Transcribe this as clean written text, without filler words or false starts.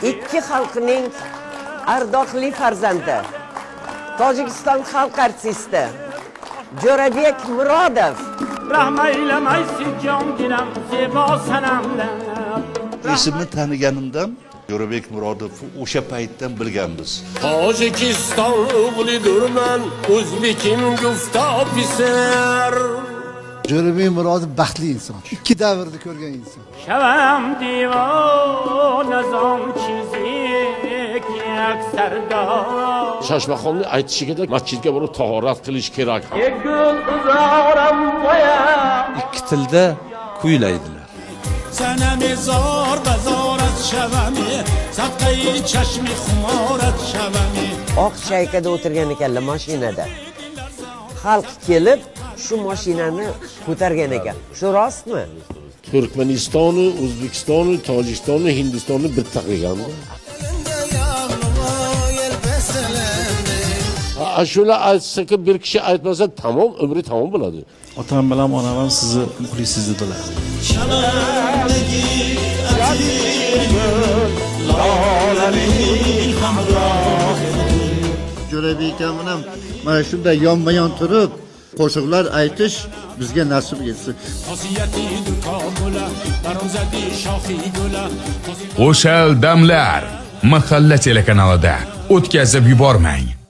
ikki xalqning ardoqli farzandi, Tojikiston xalq artisti Jo'rabek Murodov. Esimni taniganimdan Jo'rabek Murodov o'sha paytdan bilganmiz. Tojikiston o'g'lidurman, o'zbekim gufta ofitser. Jo'rabek Murodov baxtli inson, ikki davrni ko'rgan inson. Shavam divona zom chizik aksardor. Shoshmaxonning aytishiga masjidga borib tahorat qilish kerak. Ikki tilda kuylaydilar. Sana mezor bazorat shavami, sadqai chashmi xumorat shavami. Oq chaykada o'tirgan ekanlar mashinada. Xalq kelib shu mashinani ko'targan ekan. Shu rostmi? Turkmanistonni, O'zbekistonni, Tojikistonni, Hindistonni bitta qilganda. Ashula aytsa-ki bir kishi aytmasa tamom umri tamom bo'ladi. Otam bilan onam ham sizni muxlisingiz dedilar. Jo'rabek akam ham mana shunday yonma-yon turib qo'shiqlar aytish bizga nasib etsin. O'shal damlar mahalla telekanalida o'tkazib yubormang.